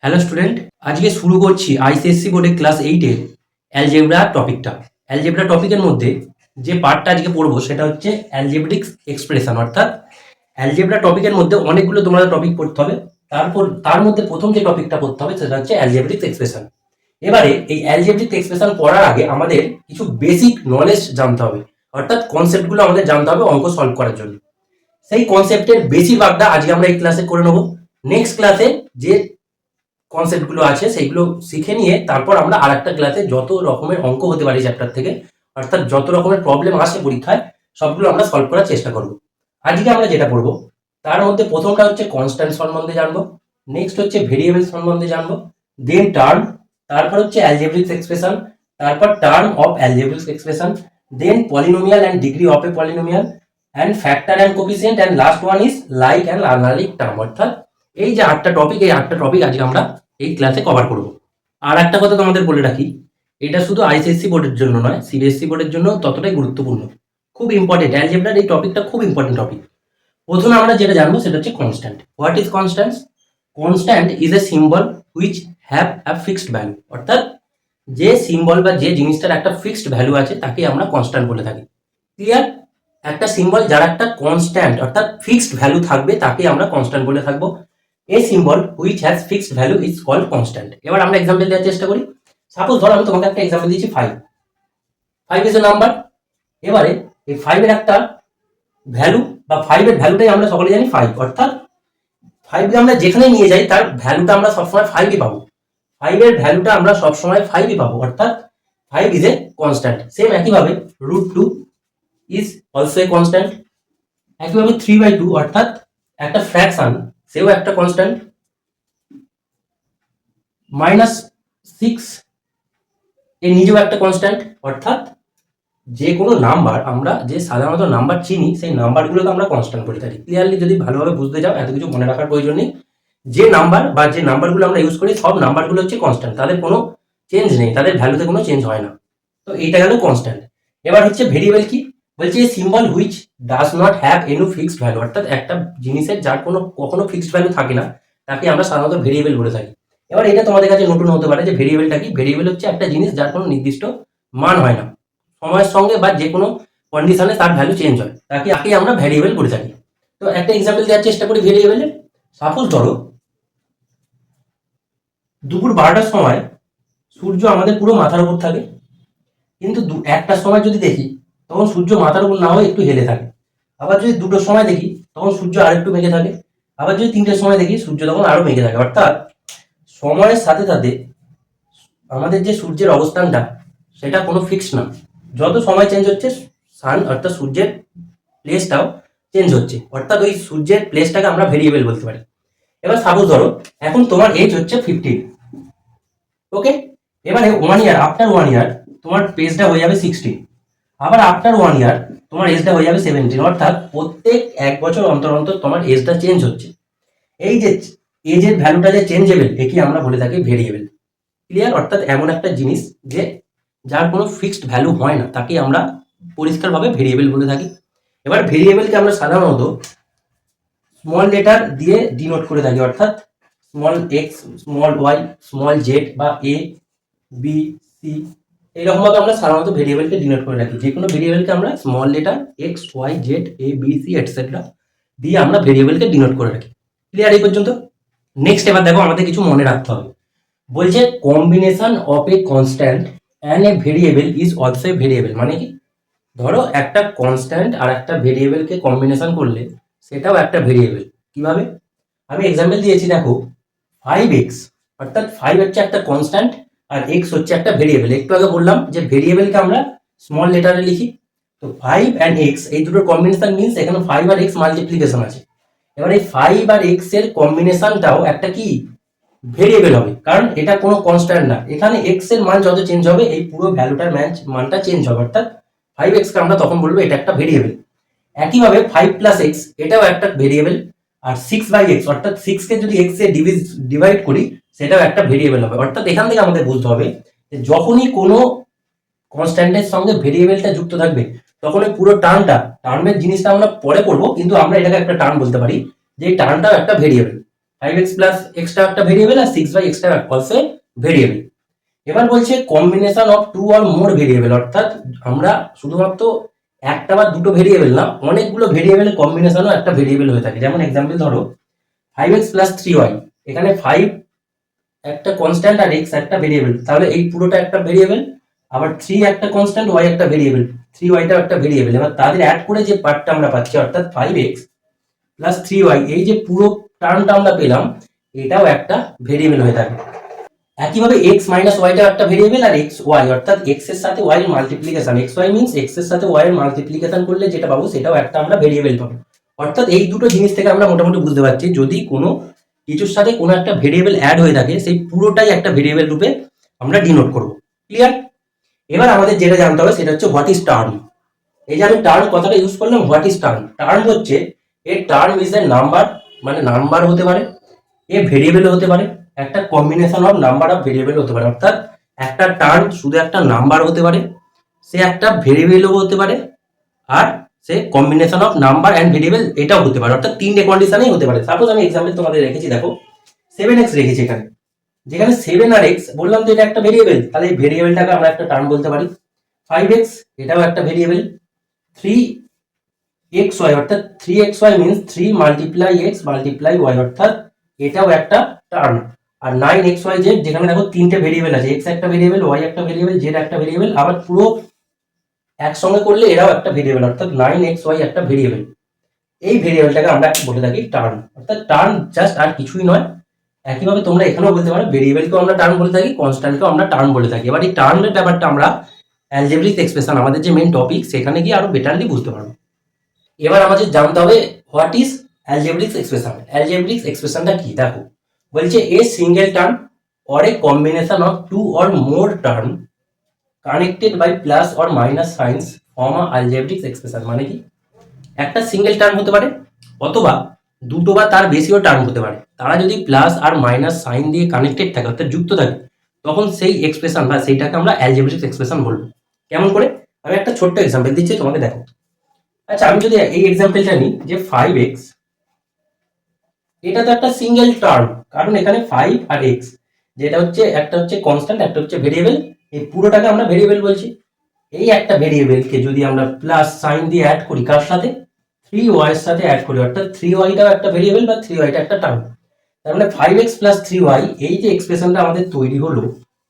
Hello student, আজকে শুরু করছি আইসিএসসি বোর্ডে ক্লাস 8-এর অ্যালজেব্রা টপিকটা। অ্যালজেব্রা টপিকের মধ্যে যে পার্টটা আজকে পড়বো সেটা হচ্ছে অ্যালজেব্রিক এক্সপ্রেশন। অর্থাৎ অ্যালজেব্রা টপিকের মধ্যে অনেকগুলো তোমাদের টপিক পড়তে হবে, তারপর তার মধ্যে প্রথম যে টপিকটা পড়তে হবে সেটা হচ্ছে অ্যালজেব্রিক এক্সপ্রেশন। এবারে এই অ্যালজেব্রিক এক্সপ্রেশন পড়ার আগে আমাদের কিছু বেসিক নলেজ জানতে হবে, অর্থাৎ কনসেপ্টগুলো আমাদের জানতে হবে অঙ্ক সলভ করার জন্য। সেই কনসেপ্টের বেশিরভাগটা আজকে আমরা এই ক্লাসে করে নেবো। নেক্সট ক্লাসে যে কনসেপ্টগুলো আছে সেইগুলো শিখে নিয়ে তারপর আমরা আর একটা ক্লাসে যত রকমের অঙ্ক হতে পারে চ্যাপ্টার থেকে, অর্থাৎ যত রকমের প্রবলেম আসে পরীক্ষায়, সবগুলো আমরা সলভ করার চেষ্টা করব। আজকে আমরা যেটা পড়বো তার মধ্যে প্রথমটা হচ্ছে কনস্ট্যান্ট সম্বন্ধে জানবো, নেক্সট হচ্ছে ভেরিয়েবল সম্বন্ধে জানবো, দেন টার্ম, তারপর হচ্ছে অ্যালজেব্রিক এক্সপ্রেশন, তারপর term of algebraic expression, then polynomial and degree of a polynomial, and factor and coefficient, and last one is like and unlike term. অর্থাৎ এই যে 8টা টপিক, এই 8টা টপিক আজকে আমরা এই ক্লাসে কভার করব। আর একটা কথা তোমাদের বলে রাখি, এটা শুধু আইসিএসসি বোর্ডের জন্য নয়, সিবিএসসি বোর্ডের জন্য ততটাই গুরুত্বপূর্ণ, খুব ইম্পর্টেন্ট। অ্যালজেব্রার এই টপিকটা খুব ইম্পর্টেন্ট টপিক। প্রথমে আমরা যেটা জানবো সেটা হচ্ছে constant. What is constant? Constant is a symbol which have a fixed value. অর্থাৎ যে সিম্বল বা যে জিনিসটার একটা ফিক্সড ভ্যালু আছে তাকে আমরা কনস্ট্যান্ট বলে থাকি। ক্লিয়ার? একটা সিম্বল যার একটা কনস্ট্যান্ট অর্থাৎ ফিক্সড ভ্যালু থাকবে তাকে আমরা কনস্ট্যান্ট বলে থাকবো। A symbol which has fixed value is called constant. এবার আমরা এক্সাম্পল দেওয়ার চেষ্টা করি। সাপোজ ধরো আমি তোমাকে একটা এক্সাম্পল দিচ্ছি 5 ইজ এ নাম্বার। এবারে এই 5 এর একটা ভ্যালু বা 5 এর ভ্যালুটাই আমরা সকলে জানি 5। অর্থাৎ 5 কে আমরা যেখানে নিয়ে যাই তার ভ্যালুটা আমরা সবসময় 5ই পাবো। 5 এর ভ্যালুটা আমরা সবসময় 5ই পাবো, অর্থাৎ 5 ইজ এ কনস্ট্যান্ট। সেম একইভাবে √2 ইজ অলসো এ কনস্ট্যান্ট। একইভাবে 3/2 অর্থাৎ একটা ফ্র্যাকশন, সেও একটা কনস্ট্যান্ট। -6 এর নিজেও একটা কনস্ট্যান্ট। অর্থাৎ যে কোনো নাম্বার, আমরা যে সাধারণত নাম্বার চিনি সেই নাম্বারগুলোকে আমরা কনস্ট্যান্ট বলে থাকি। ক্লিয়ারলি যদি ভালোভাবে বুঝতে যাও, এত কিছু মনে রাখার প্রয়োজন নেই। যে নাম্বার বা যে নাম্বারগুলো আমরা ইউজ করি সব নাম্বারগুলো হচ্ছে কনস্ট্যান্ট, তাদের কোনো চেঞ্জ নেই, তাদের ভ্যালুতে কোনো চেঞ্জ হয় না। তো এইটা গেল কনস্ট্যান্ট। এবার হচ্ছে ভেরিয়েবল কি বলছে? Symbol which does not have any fixed value. অর্থাৎ একটা জিনিসের যার কোনো কখনো ফিক্সড ভ্যালু থাকে না তাকে আমরা সাধারণত ভেরিয়েবল বলে থাকি। এবার এটা তোমাদের কাছে নতুন হতে পারে যে ভেরিয়েবলটা কি। ভেরিয়েবল হচ্ছে একটা জিনিস যার কোনো নির্দিষ্ট মান হয় না, সময়ের সঙ্গে বা যে কোনো কন্ডিশনে তার ভ্যালু চেঞ্জ হয়, তাকে আমরা ভেরিয়েবল বলে থাকি। তো একটা এক্সাম্পল দেওয়ার চেষ্টা করি ভেরিয়েবলের। সাপোজ ধরো দুপুর 12টার সময় সূর্য আমাদের পুরো মাথার উপর থাকে, কিন্তু একটার সময় যদি দেখি তখন সূর্য মাথার উপর না হয়ে একটু হেলে থাকে। আবার যদি 2টোর সময় দেখি তখন সূর্য আরেকটু মেঘে থাকে। আবার যদি 3টের সময় দেখি সূর্য তখন আরো মেঘে থাকে। অর্থাৎ সময়ের সাথে সাথে আমাদের যে সূর্যের অবস্থানটা সেটা কোনো ফিক্স না। যত সময় চেঞ্জ হচ্ছে সান অর্থাৎ সূর্যের প্লেসটাও চেঞ্জ হচ্ছে, অর্থাৎ ওই সূর্যের প্লেসটাকে আমরা ভেরিয়েবল বলতে পারি। এবার সাপোজ ধরো এখন তোমার এজ হচ্ছে 15, ওকে। এবারে 1 ইয়ার, আফটার 1 ইয়ার তোমার পেজটা হয়ে যাবে 60। আবার আফটার 1 ইয়ার তোমার এজটা হয়ে যাবে 17। অর্থাৎ প্রত্যেক 1 বছর অন্তর অন্তর তোমার এজটা চেঞ্জ হচ্ছে। এই যে এজের ভ্যালুটা যে চেঞ্জেবল, একে আমরা বলে থাকি ভেরিয়েবল। ক্লিয়ার? অর্থাৎ এমন একটা জিনিস যে যার কোনো ফিক্সড ভ্যালু হয় না তাকে আমরা পরিষ্কারভাবে ভেরিয়েবল বলে থাকি। এবার ভেরিয়েবলকে আমরা সাধারণত স্মল লেটার দিয়ে ডিনোট করে থাকি, অর্থাৎ small x, small y, small z বা এ বি সি, এইরকমভাবে আমরা সাধারণত ভেরিয়েবলকে ডিনোট করে রাখি। যে কোনো ভেরিয়েবলকে আমরা small letter x y z a b c etcetera দিয়ে আমরা ভেরিয়েবলকে ডিনোট করে রাখি। ক্লিয়ার এই পর্যন্ত? নেক্সট এবার দেখো আমাদের কিছু মনে রাখতে হবে। বলছে combination of a constant and a variable is also a variable. মানে কি? ধরো একটা কনস্ট্যান্ট আর একটা ভেরিয়েবলকে কম্বিনেশন করলে সেটাও একটা ভেরিয়েবল। কিভাবে? আমি এক্সাম্পল দিয়েছি, দেখো 5x, অর্থাৎ 5 হচ্ছে একটা কনস্ট্যান্ট আর x হচ্ছে একটা ভেরিয়েবল। একটু আগে বললাম যে ভেরিয়েবলকে আমরা স্মল লেটারে লিখি। তো 5 অ্যান্ড x এই দুটোর কম্বিনেশন মিনস এখানে 5 আর x মাল্টিপ্লিকেশন আছে। এবার এই 5 আর x এর কম্বিনেশনটাও একটা কি ভেরিয়েবল হবে, কারণ এটা কোনো কনস্ট্যান্ট না। এখানে x এর মান যত চেঞ্জ হবে এই পুরো ভ্যালুটার মানটা চেঞ্জ হবে, অর্থাৎ 5x কে আমরা তখন বলবো এটা একটা ভেরিয়েবল। একইভাবে 5 প্লাস x এটাও একটা ভেরিয়েবল। আর 6/x অর্থাৎ 6 কে যদি x এ ডিভাইড করি সেটাও একটা ভেরিয়েবল হবে। অর্থাৎ এখান থেকে আমাদের বুঝতে হবে যে যখনই কোনো কনস্ট্যান্টের সঙ্গে ভেরিয়েবলটা যুক্ত থাকবে তখন ওই পুরো টার্মের জিনিসটা আমরা পরে করব, কিন্তু আমরা এটাকে একটা টার্ম বলতে পারি যে এই টার্মটাও একটা ভেরিয়েবল। 5x প্লাস এক্সট্রা একটা ভেরিয়েবল আর 6y এক্সট্রা অলসো ভেরিয়েবল। এবার বলছে combination of two or more variable, অর্থাৎ আমরা শুধুমাত্র একটা বা দুটো ভেরিয়েবল না, অনেকগুলো ভেরিয়েবলের কম্বিনেশনও একটা ভেরিয়েবল হয়ে থাকে। যেমন এক্সাম্পল ধরো 5x প্লাস 3y, এখানে 5 একটা কনস্ট্যান্ট আর x একটা ভেরিয়েবল, তাহলে এই পুরোটা একটা ভেরিয়েবল, আবার 3 একটা কনস্ট্যান্ট, y একটা ভেরিয়েবল, 3yটাও একটা ভেরিয়েবল। এবার তাদের অ্যাড করে যে পার্টটা আমরা পাচ্ছি অর্থাৎ 5x প্লাস 3y, এই যে পুরো টার্মটা আমরা পেলাম এটাও একটা ভেরিয়েবল হয়ে থাকে। একইভাবে x মাইনাস ওয়াইটাও একটা ভেরিয়েবল, আর x y অর্থাৎ x এর সাথে y এর multiplication, x y means x এর সাথে y এর মাল্টিপ্লিকেশন করলে যেটা পাবো সেটাও একটা আমরা ভেরিয়েবল পাবো। অর্থাৎ এই দুটো জিনিস থেকে আমরা মোটামুটি বুঝতে পারছি যদি কোনো কিছুর সাথে কোনো একটা ভেরিয়েবল অ্যাড হয়ে থাকে সেই পুরোটাই একটা ভেরিয়েবল রূপে আমরা ডিনোট করব। ক্লিয়ার? এবার আমাদের যেটা জানতে হবে সেটা হচ্ছে হোয়াট ইজ টার্ম। এই যে আমি টার্ম কথাটা ইউজ করলাম, হোয়াট ইজ টার্ম। টার্ম হচ্ছে a term is a number, মানে নাম্বার হতে পারে, এ ভেরিয়েবল হতে পারে, একটা combination of number of variable হতে পারে। অর্থাৎ একটা টার্ম শুধু একটা নাম্বার হতে পারে, সে একটা ভেরিয়েবলও হতে পারে, আর সে combination of number and variable এটাও হতে পারে। অর্থাৎ তিনটে কন্ডিশনেই হতে পারে। সাপোজ আমি এক্সাম্পল তোমাদের রেখেছি, দেখো 7x রেখেছি এখানে, যেখানে 7 আর x বললাম তো এটা একটা ভেরিয়েবল, তাহলে এই ভেরিয়েবলটাকে আমরা একটা টার্ম বলতে পারি। 5x এটাও একটা ভেরিয়েবল, 3xy অর্থাৎ 3xy means 3 multiply x multiply y, অর্থাৎ এটাও একটা টার্ম। আর 9xyz যেখানে দেখো তিনটে ভেরিয়েবল আছে, x একটা ভেরিয়েবল, y একটা ভেরিয়েবল, z একটা ভেরিয়েবল, আবার পুরো একসঙ্গে করলে এরাও একটা ভেরিয়েবল, অর্থাৎ 9xy একটা ভেরিয়েবল। এই ভেরিয়েবলটাকে আমরা বলে থাকি টার্ম। অর্থাৎ টার্ম জাস্ট আর কিছুই নয়। একইভাবে তোমরা এখানেও বলতে পারো ভেরিয়েবলকেও আমরা টার্ম বলে থাকি, কনস্ট্যান্টকেও আমরা টার্ম বলে থাকি। এবার এই টার্মের ব্যাপারটা আমরা অ্যালজেব্রিক এক্সপ্রেশন, আমাদের যে মেইন টপিক, সেখানে গিয়ে আরো বেটারলি বুঝতে পারবো। এবার আমাদের জানতে হবে what is algebraic expression. Algebraic এক্সপ্রেশনটা কি? দেখো বলছে a single term or a combination of two or more term connected by plus or minus signs form a algebraic expression। মানে কি? একটা সিঙ্গেল টার্ম হতে পারে অথবা দুটো বা তার বেশিও টার্ম হতে পারে, তারা যদি প্লাস আর মাইনাস সাইন দিয়ে কানেক্টেড থাকে অর্থাৎ যুক্ত থাকে, তখন সেই এক্সপ্রেশন বা সেইটাকে আমরা অ্যালজেব্রিক এক্সপ্রেশন বলবো। কেমন করে? আমি একটা ছোট্ট এক্সাম্পল দিচ্ছি তোমাকে, দেখো। আচ্ছা, আমি যদি এই এক্সাম্পলটা নিই যে 5x, এটা তো একটা সিঙ্গেল টার্ম, কারণ এখানে 5 আর x যেটা হচ্ছে একটা হচ্ছে কনস্ট্যান্ট, একটা হচ্ছে ভেরিয়েবল, এই পুরোটাকে আমরা ভেরিয়েবল বলছি। এই একটা ভেরিয়েবলকে যদি আমরা প্লাস সাইন দিয়ে অ্যাড করি, কার সাথে? 3y এর সাথে অ্যাড করি, অর্থাৎ 3yটাও একটা ভেরিয়েবল বা 3yটা একটা টার্ম। তার মানে 5x প্লাস 3y, এই যে এক্সপ্রেশনটা আমাদের তৈরি হলো,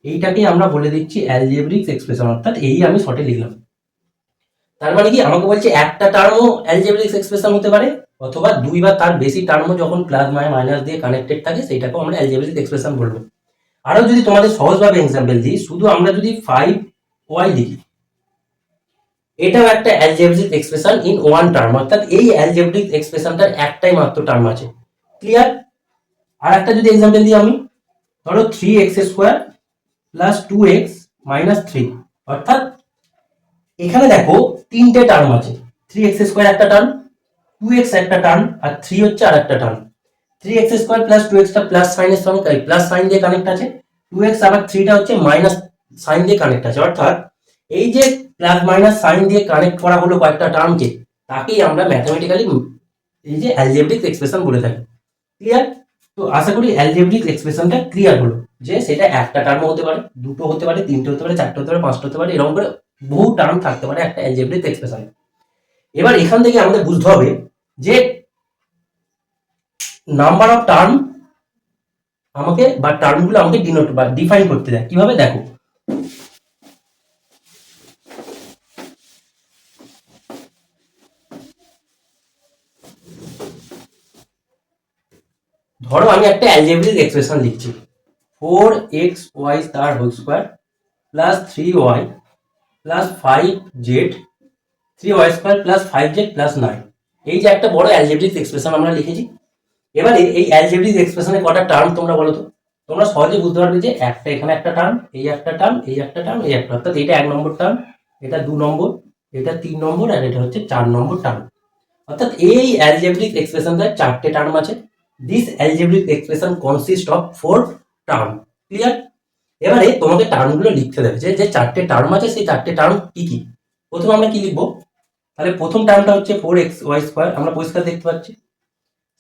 এইটাকে আমরা বলে দিচ্ছি অ্যালজেব্রিক এক্সপ্রেশন, অর্থাৎ এই আমি শর্টে লিখলাম। তার মানে কি আমাকে বলছে একটা টার্মও অ্যালজেব্রিক এক্সপ্রেশন হতে পারে, অথবা দুই বা তার বেশি টার্মও যখন প্লাস মাইনাস দিয়ে কানেক্টেড থাকে সেইটাকেও আমরা অ্যালজেব্রিক এক্সপ্রেশন বলবো। আরো যদি তোমাদের সহজভাবে এক্সাম্পল দিই, শুধু আমরা যদি 5y লিখি, এটাও একটা algebraic expression in one term, অর্থাৎ এই অ্যালজেব্রিক এক্সপ্রেশনটার একটাই মাত্র টার্ম আছে। ক্লিয়ার? আর একটা যদি এক্সাম্পল দিই আমি, ধরো 3x² প্লাস 2x মাইনাস 3, অর্থাৎ এখানে দেখো তিনটে টার্ম আছে, 3x² একটা টার্ম, 2x একটা টার্ম, আর 3 হচ্ছে আর একটা টার্ম। 3x² প্লাস 2x টা প্লাস সাইনের সঙ্গে প্লাস সাইন দিয়ে কানেক্ট আছে, 2x আবার 3টা হচ্ছে মাইনাস সাইন দিয়ে কানেক্ট আছে। অর্থাৎ এই যে প্লাস মাইনাস সাইন দিয়ে কানেক্ট করা হলো কয়েকটা টার্মকে, তাকেই আমরা ম্যাথমেটিক্যালি এই যে অ্যালজেব্রিক এক্সপ্রেশন বলে থাকি। ক্লিয়ার? তো আশা করি অ্যালজেব্রিক এক্সপ্রেশনটা ক্লিয়ার হলো, যে সেটা একটা টার্মও হতে পারে, দুটো হতে পারে, তিনটে হতে পারে, চারটে হতে পারে, পাঁচটা হতে পারে, এরকম করে বহু টার্ম থাকতে পারে একটা অ্যালজেব্রিক এক্সপ্রেশন। এবার এখান থেকে আমাদের বুঝতে হবে যে নাম্বার অফ টার্ম আমাকে বা টার্মগুলো আমাকে ডিনোট বা ডিফাইন করতে দেয় কিভাবে, দেখো। ধরো আমি একটা অ্যালজেব্রিক এক্সপ্রেশন লিখছি, 4xy তার whole square plus 3y plus 5z, 3y² plus 5z plus 9। এই যে একটা বড় অ্যালজেব্রিক এক্সপ্রেশন আমরা লিখেছি। এবারে এই অ্যালজেব্রিক এক্সপ্রেশনে কটা টার্ম তোমরা বলো তো? তোমরা সহজে বুঝতে পারবে যে একটা এখানে একটা টার্ম, এই একটা টার্ম, এই একটা টার্ম, এই একটা, অর্থাৎ এটা 1 নম্বর টার্ম, এটা 2 নম্বর, এটা 3 নম্বর, আর এটা হচ্ছে 4 নম্বর টার্ম। অর্থাৎ এই অ্যালজেব্রিক এক্সপ্রেশনটার চারটে টার্ম আছে। This algebraic expression consist of 4 term. Clear? এবারে তোমাকে টার্মগুলো লিখতে দেবে, যে যে চারটে টার্ম আছে সেই চারটে টার্ম কি কি। প্রথমে আমরা কি লিখবো? তাহলে প্রথম টার্মটা হচ্ছে 4xy², আমরা পরিষ্কার দেখতে পাচ্ছি।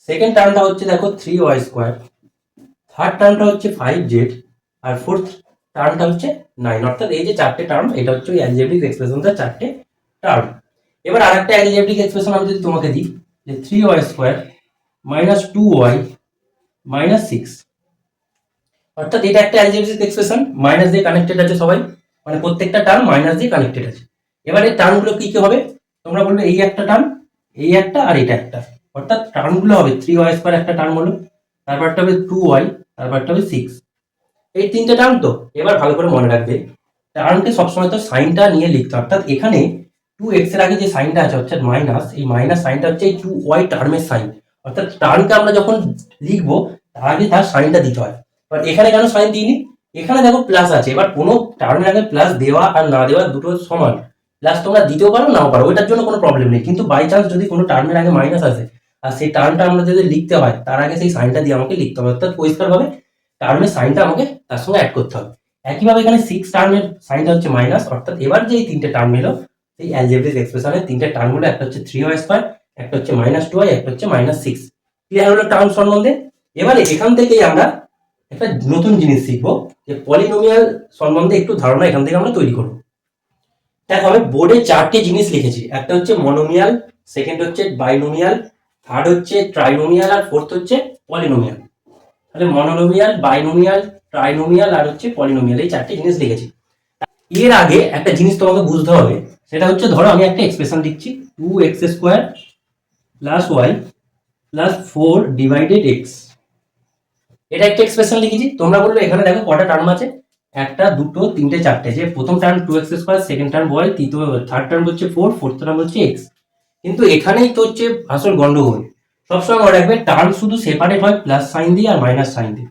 সেকেন্ড টার্মটা হচ্ছে দেখো 3y², থার্ড টার্মটা হচ্ছে 5z, আর ফোর্থ টার্মটা হচ্ছে 9। অর্থাৎ এই যে চারটে টার্ম, এটা হচ্ছে ওই অ্যালজেব্রিক এক্সপ্রেশনটা চারটে টার্ম। এবার আরেকটা অ্যালজেব্রিক এক্সপ্রেশন আমি যদি তোমাকে দিই যে 3y² - 2y - 6, অর্থাৎ এটা একটা অ্যালজেব্রিক এক্সপ্রেশন, মাইনাস দিয়ে কানেক্টেড আছে সবাই, মানে প্রত্যেকটা টার্ম মাইনাস দিয়ে কানেক্টেড আছে। এবার এই টার্মগুলো কি কি হবে, তোমরা বলবে এই একটা টার্ম, এই একটা, আর এটা একটা। অর্থাৎ টার্মগুলো হবে 3y² একটা টার্ম হলো, তারপর একটা হবে 2y, তারপর একটা হবে 6। এই তিনটে টার্ম তো। এবার ভালো করে মনে রাখবে, টার্মকে সবসময় তো সাইনটা নিয়ে লিখতে হয়। অর্থাৎ এখানে 2x এর আগে যে সাইনটা আছে অর্থাৎ মাইনাস, এই মাইনাস সাইনটা হচ্ছে এই 2y টার্মের সাইন। অর্থাৎ টার্মকে আমরা যখন লিখবো তার আগে তার সাইনটা দিতে হয়। বাট এখানে কেন সাইন দিইনি, এখানে দেখো প্লাস আছে। এবার কোনো টার্মের আগে প্লাস দেওয়া আর না দেওয়া দুটো সমান, প্লাস তোমরা দিতেও পারো নাও পারো, ওইটার জন্য কোনো প্রবলেম নেই। কিন্তু বাই চান্স যদি কোনো টার্মের আগে মাইনাস আসে আর সেই টার্মটা আমরা যদি লিখতে হয় তার আগে সেই সাইনটা দিয়ে আমাকে লিখতে হবে। অর্থাৎ পরিষ্কারভাবে টার্মের সাইনটা আমাকে তার সঙ্গে অ্যাড করতে হবে। একইভাবে এখানে 6 টার্মের সাইনটা হচ্ছে মাইনাস। অর্থাৎ এবার যে এই তিনটে টার্ম এলো এই অ্যালজেব্রিক এক্সপ্রেশনের তিনটে টার্মগুলো, একটা হচ্ছে 3y², একটা হচ্ছে -2y, একটা হচ্ছে -6। ক্লিয়ার হলো টার্ম সম্বন্ধে। এবারে এখান থেকেই আমরা একটা নতুন জিনিস শিখবো যে পলিনোমিয়াল সম্বন্ধে একটু ধারণা এখান থেকে আমরা তৈরি করবো। দেখো আমি বোর্ডে চারটে জিনিস লিখেছি, একটা হচ্ছে মনোমিয়াল, সেকেন্ড হচ্ছে বাইনোমিয়াল, থার্ড হচ্ছে ট্রাইনোমিয়াল, আর ফোর্থ হচ্ছে পলিনোমিয়াল। তাহলে মনোনোমিয়াল, বাইনোমিয়াল, ট্রাইনোমিয়াল আর হচ্ছে পলিনোমিয়াল, এই চারটে জিনিস লিখেছি। এর আগে একটা জিনিস তোমাকে বুঝতে হবে, সেটা হচ্ছে ধরো আমি একটা এক্সপ্রেশন লিখছি 2x² + y + 4 / x। এটা একটা এক্সপ্রেশন লিখেছি। তোমরা বলবে এখানে দেখো কটা টার্ম আছে, একটা, দুটো, তিনটে, চারটে। যে প্রথম term 2x², second term y, third term হচ্ছে 4, ফোর্থ টার্ম হচ্ছে x। কিন্তু এখানেই তো হচ্ছে আসল গন্ডগোল। সবসময় মনে রাখবে টার্ম শুধু সেপারেট হয় প্লাস সাইন দিয়ে আর মাইনাস সাইন দিয়ে।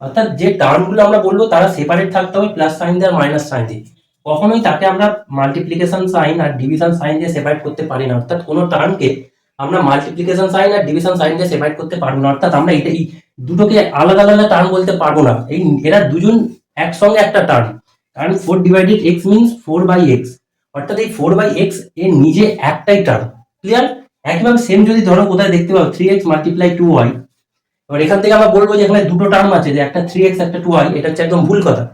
অর্থাৎ যে টার্মগুলো আমরা বলবো তারা সেপারেট থাকতে হবে প্লাস সাইন দিয়ে আর মাইনাস সাইন দিয়ে। কখনোই তাকে আমরা মাল্টিপ্লিকেশন সাইন আর ডিভিশন সাইন দিয়ে সেপারেট করতে পারি না। অর্থাৎ কোনো টার্মকে আমরা মাল্টিপ্লিকেশন সাইন আর ডিভিশন সাইন দিয়ে সেপারেট করতে পারবো না। অর্থাৎ আমরা এই দুটোকে আলাদা আলাদা টার্ম বলতে পারবো না। এই এরা দুজন একসঙ্গে একটা টার্ম। কারণ 4/x মিনস 4/x, অর্থাৎ এই 4/x এর নিজে একটাই টার্ম। ক্লিয়ার? একইভাবে সেম যদি ধরো কোথায় দেখতে পাও 3x × 2y, এবার এখান থেকে আমরা বলবো যে এখানে দুটো টার্ম আছে, যে একটা 3x একটা 2y, এটা হচ্ছে একদম ভুল কথা।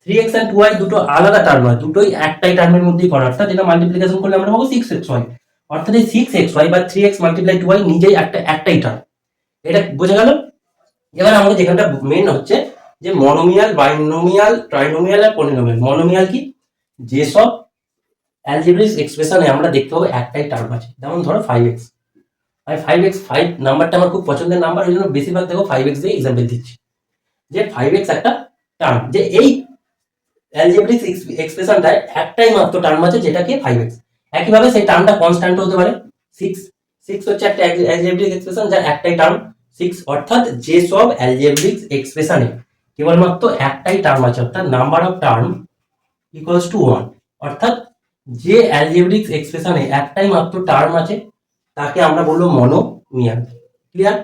3x and 2y দুটো আলাদা টার্ম নয়, দুটোই একটাই টার্মের মধ্যেই পড়ে। অর্থাৎ এটা মাল্টিপ্লিকেশন করলে আমরা পাবো 6xy। অর্থাৎ এই 6xy বা 3x × 2y নিজেই একটাই টার্ম। এটা বোঝা গেল? এবার আমাদের যেখানটা মেন হচ্ছে যে মনোমিয়াল, বাইনোমিয়াল, ট্রাইনোমিয়াল আর পলিনোমিয়াল। মনোমিয়াল কি, যেসব অ্যালজেব্রিক এক্সপ্রেশনে আমরা দেখতে পাবো একটাই টার্ম আছে। যেমন ধরো 5x, 5 নাম্বারটা আমার খুব পছন্দের নাম্বার, ওই জন্য বেশিরভাগ দেখো 5x দিয়ে এক্সাম্পল দিচ্ছি। যে 5x একটা টার্ম, যে এই অ্যালজেব্রিক এক্সপ্রেশনটায় একটাই মাত্র টার্ম আছে যেটাকে 5x। একইভাবে সেই টার্মটা কনস্ট্যান্ট হতে পারে 6 হচ্ছে একটা অ্যালজেব্রিক এক্সপ্রেশন যার একটাই টার্ম 6। অর্থাৎ যে সব অ্যালজেব্রিক এক্সপ্রেশনে কেবলমাত্র একটাই টার্ম আছে, অর্থাৎ number of term equals to 1। অর্থাৎ যে অ্যালজেব্রিক এক্সপ্রেশনে একটাই মাত্র টার্ম আছে তাকে আমরা বলবো মনোমিয়াল। ক্লিয়ার?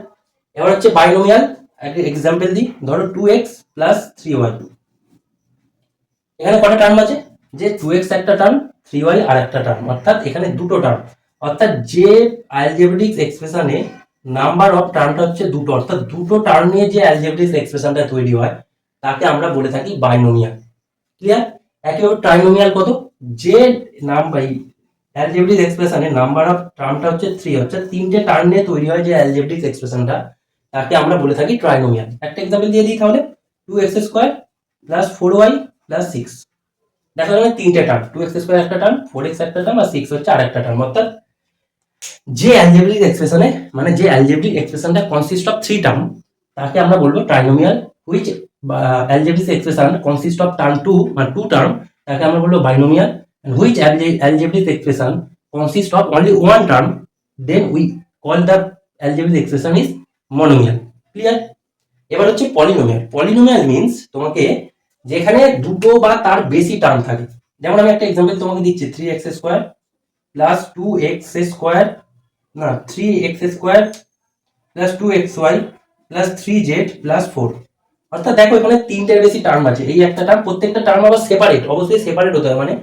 এবার হচ্ছে বাইনোমিয়াল। একটা এক্সাম্পল দিই, ধরো 2x + 3y। এখানে কটা টার্ম আছে, যে 2x একটা টার্ম, 3y আর একটা টার্ম। অর্থাৎ এখানে দুটো টার্ম। অর্থাৎ যে অ্যালজেব্রিক এক্সপ্রেশনে নাম্বার অফ টার্মটা হচ্ছে দুটো, অর্থাৎ দুটো টার্ম নিয়ে যে অ্যালজেব্রিক এক্সপ্রেশনটা তৈরি হয় তাকে আমরা বলে থাকি বাইনোমিয়াল। ক্লিয়ার? একইভাবে ট্রাইনোমিয়াল কত, যে অ্যালজেব্রিক এক্সপ্রেশনে নাম্বার অফ টার্মটা হচ্ছে 3, অর্থাৎ তিনটে টার্ম নিয়ে তৈরি হয় যে অ্যালজেব্রিক এক্সপ্রেশনটা তাকে আমরা বলে থাকি ট্রাইনোমিয়াল। একটা এক্সাম্পল দিয়ে দিই তাহলে, 2x² + 4y + 6। দেখো এখানে তিনটে টার্ম, 2x² একটা টার্ম, 4x একটা টার্ম আর 6 হচ্ছে আরেকটা টার্ম। অর্থাৎ যে অ্যালজেব্রিক এক্সপ্রেশনে, মানে যে অ্যালজেব্রিক এক্সপ্রেশনটা কনসিস্ট অফ 3 টার্ম তাকে আমরা বলবো trinomial. Which algebraic expression consist of term 2, মানে 2 টার্ম, তাকে আমরা বলবো binomial. and which algebraic expression consists of only one term, then we call the algebraic expression is monomial. Clear? এবার হচ্ছে polynomial. Polynomial means তোমাকে যেখানে দুটো বা তার বেশি টার্ম থাকে। যেমন আমি একটা এক্সাম্পল তোমাকে দিচ্ছি, 3x² + 2x² না 3x² + 2xy + 3z + 4। অর্থাৎ দেখো এখানে তিনটের বেশি টার্ম আছে। এই একটা টার্ম, প্রত্যেকটা টার্ম আবার সেপারেট, অবশ্যই সেপারেট হতে হবে, মানে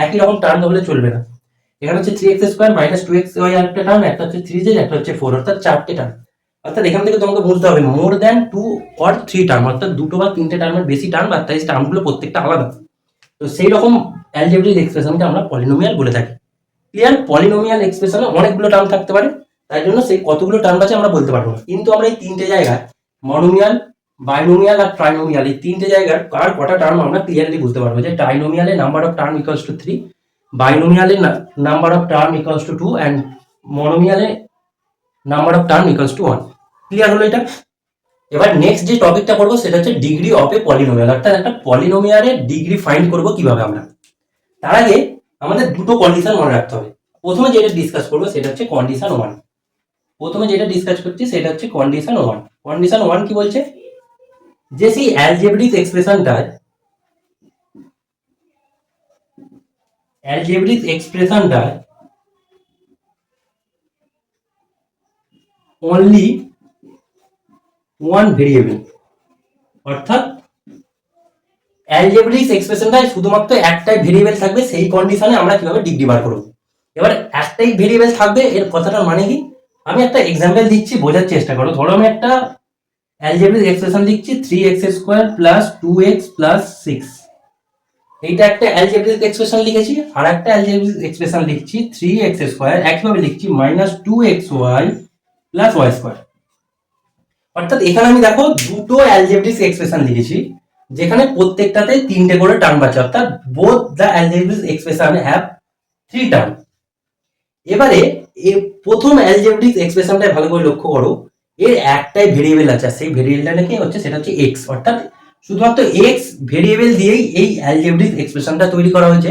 একই রকম টার্ম হলে চলবে না। এখানে হচ্ছে 3x² - 2xy আর একটা টার্ম, একটা হচ্ছে 3z, একটা হচ্ছে 4, অর্থাৎ চারটে টার্ম। অর্থাৎ এখান থেকে তোমাকে বুঝতে হবে মোর দ্যান 2 অর 3 টার্ম, অর্থাৎ দুটো বা তিনটে টার্মের বেশি টার্ম, আর তাই টার্মগুলো প্রত্যেকটা আলাদা। তো সেই রকম অ্যালজেব্রিক এক্সপ্রেশনকে আমরা পলিনোমিয়াল বলে থাকি। ক্লিয়ার? পলিনোমিয়াল এক্সপ্রেশনে অনেকগুলো টার্ম থাকতে পারে, তাই জন্য সেই কতগুলো টার্ম আছে আমরা বলতে পারবো না, কিন্তু আমরা এই তিনটে জায়গায় মনোমিয়াল, বাইনোমিয়াল আর ট্রাইনোমিয়াল এই তিনটে জায়গার কার কটা টার্ম আমরা ক্লিয়ারলি বুঝতে পারবো যে ট্রাইনোমিয়ালে number of term equals to 3, বাইনোমিয়ালে number of term equals to 2 and মনোমিয়ালে number of term equals to 1। Clear হলো এটা? এবার নেক্সট যে টপিকটা করবো সেটা হচ্ছে ডিগ্রি অফ এ পলিনোমিয়াল, অর্থাৎ একটা পলিনোমিয়ালের ডিগ্রি ফাইন্ড করবো কিভাবে আমরা। তার আগে আমাদের দুটো কন্ডিশন মনে রাখতে হবে। প্রথমে যেটা ডিসকাস করবো সেটা হচ্ছে কন্ডিশন 1। প্রথমে যেটা ডিসকাস করছি সেটা হচ্ছে কন্ডিশন 1। কন্ডিশন 1 কি বলছে, যে সেই অ্যালজেব্রিক এক্সপ্রেশনটা অনলি ওয়ান ভেরিয়েবল, অর্থাৎ অ্যালজেব্রিক এক্সপ্রেশনটায় শুধুমাত্র একটাই ভেরিয়েবল থাকবে, সেই কন্ডিশনে আমরা কিভাবে ডিগ্রি বার করব। এবার একটাই ভেরিয়েবল থাকবে এর কথাটার মানে কি, আমি একটা এক্সাম্পল দিচ্ছি, বোঝার চেষ্টা করো। ধরো আমি একটা অ্যালজেব্রিক এক্সপ্রেশন লিখছি 3x² + 2x + 6, এইটা একটা অ্যালজেব্রিক এক্সপ্রেশন লিখেছি। আর একটা অ্যালজেব্রিক এক্সপ্রেশন লিখছি 3x², একইভাবে লিখছি -2xy + y²। অর্থাৎ এখানে আমি দেখো দুটো অ্যালজেব্রিক এক্সপ্রেশন লিখেছি, যেখানে প্রত্যেকটাতে তিনটে করে টার্ম আছে, অর্থাৎ both the algebraic expression have 3 term. এবারে প্রথম অ্যালজেব্রিক এক্সপ্রেশনটা ভালো করে লক্ষ্য করো, এর একটাই ভেরিয়েবল আছে, সেই ভেরিয়েবলটা কি হচ্ছে, সেটা হচ্ছে x, অর্থাৎ শুধুমাত্র x ভেরিয়েবল দিয়েই এই অ্যালজেব্রিক এক্সপ্রেশনটা তৈরি করা হয়েছে।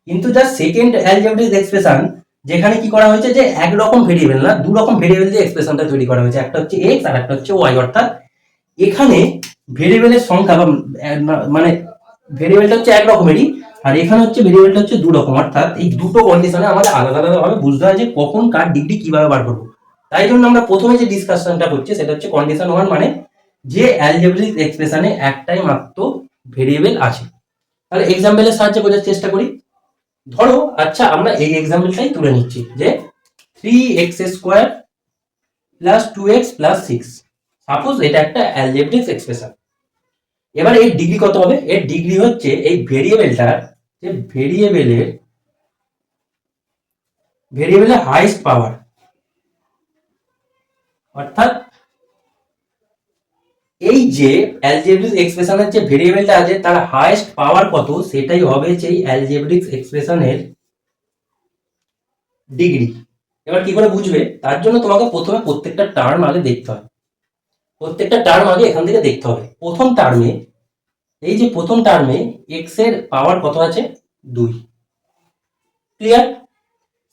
কিন্তু যা সেকেন্ড অ্যালজেব্রিক এক্সপ্রেশন, যেখানে কি করা হয়েছে যে একরকম ভেরিয়েবল না, দু রকম ভেরিয়েবল দিয়ে এক্সপ্রেশনটা তৈরি করা হয়েছে, একটা হচ্ছে x আর একটা হচ্ছে y। অর্থাৎ এখানে ভেরিয়েবলের সংখ্যা বা মানে ভেরিয়েবলটা হচ্ছে এক রকমেরই, আর এখানে হচ্ছে ভেরিয়েবলটা হচ্ছে দু রকম। অর্থাৎ এই দুটো কন্ডিশনে আমাদের আলাদা আলাদা ভাবে বুঝতে হয় যে কখন কার ডিগ্রি কিভাবে বার করবো। তাই জন্য আমরা প্রথমে যে ডিসকাশনটা করছি সেটা হচ্ছে কন্ডিশন 1, মানে যে অ্যালজেব্রিক এক্সপ্রেশনে একটাই মাত্র ভেরিয়েবল আছে। তাহলে এক্সাম্পলের সাহায্যে বোঝার চেষ্টা করি। ধরো আচ্ছা আমরা এই এক্সাম্পলটাই তুলে নিচ্ছি যে 3x² + 2x + 6, সাপোজ এটা একটা অ্যালজেব্রিক এক্সপ্রেশন। এবার এর ডিগ্রি কত হবে, এর ডিগ্রি হচ্ছে এই ভেরিয়েবলটার যে ভেরিয়েবলের হাইয়েস্ট পাওয়ার, অর্থাৎ এই যে অ্যালজেব্রিক এক্সপ্রেশনের যে ভেরিয়েবলটা আছে তার হাইয়েস্ট পাওয়ার কত, সেটাই হবে সেই অ্যালজেব্রিক এক্সপ্রেশনের ডিগ্রি। এবার কি করে বুঝবে, তার জন্য তোমাকে প্রথমে প্রত্যেকটা টার্ম আগে দেখতে হবে, প্রত্যেকটা টার্ম আগে এখান থেকে দেখতে হবে। প্রথম টার্মে, এই যে প্রথম টার্মে x এর পাওয়ার কত আছে, 2। ক্লিয়ার?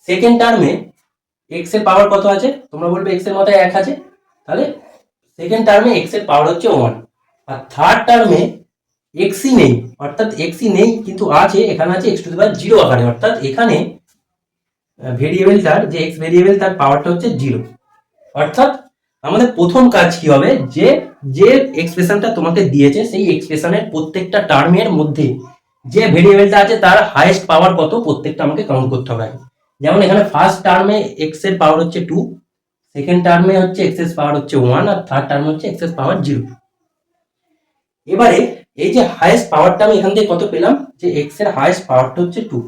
সেকেন্ড টার্মে x এর পাওয়ার কত আছে, তোমরা বলবে x এর মাথায় 1 আছে, তাহলে সেকেন্ড টার্মে x এর পাওয়ার হচ্ছে 1। আর থার্ড টার্মে x ই নেই, অর্থাৎ x ই নেই কিন্তু আছে, এখানে আছে x⁻0 আকারে, অর্থাৎ এখানে ভেরিয়েবলটার যে x ভেরিয়েবল তার পাওয়ারটা হচ্ছে 0। অর্থাৎ আমাদের প্রথম কাজ কি হবে, যে যে এক্সপ্রেশনটা তোমাকে দিয়েছে সেই এক্সপ্রেশনের প্রত্যেকটা টার্মের মধ্যে যে ভেরিয়েবলটা আছে তার হাইয়েস্ট পাওয়ার কত প্রত্যেকটা আমাকে কাউন্ট করতে হবে। যেমন এখানে ফার্স্ট টার্মে x এর পাওয়ার হচ্ছে 2, সেকেন্ড টার্মে হচ্ছে x এর পাওয়ার হচ্ছে 1, আর থার্ড টার্মে হচ্ছে x এর পাওয়ার 0। এবারে এই যে হাইয়েস্ট পাওয়ারটা আমি এখান থেকে কত পেলাম, যে x এর হাইয়েস্ট পাওয়ারটা হচ্ছে 2,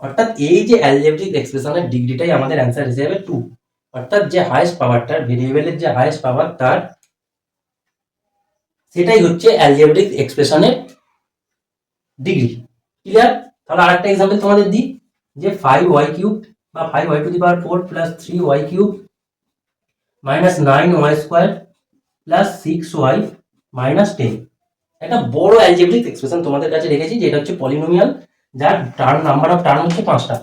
অর্থাৎ এই যে অ্যালজেব্রিক এক্সপ্রেশনের ডিগ্রিটাই আমাদের অ্যান্সার হিসেবে 2। অর্থাৎ যে হাইয়েস্ট পাওয়ারটা ভেরিয়েবলের যে হাইয়েস্ট পাওয়ার তার, সেটাই হচ্ছে অ্যালজেব্রিক এক্সপ্রেশনের ডিগ্রি। ক্লিয়ার? তাহলে আরেকটা एग्जांपल তোমাদের দিই, যে 5y³ বা 5y⁴ + 3y³ - 9y² + 6y - 10, একটা বড় অ্যালজেব্রিক এক্সপ্রেশন তোমাদের কাছে রেখেছি, যেটা হচ্ছে পলিনোমিয়াল, যার টার্ম নাম্বার অফ টার্ম হচ্ছে 5টা।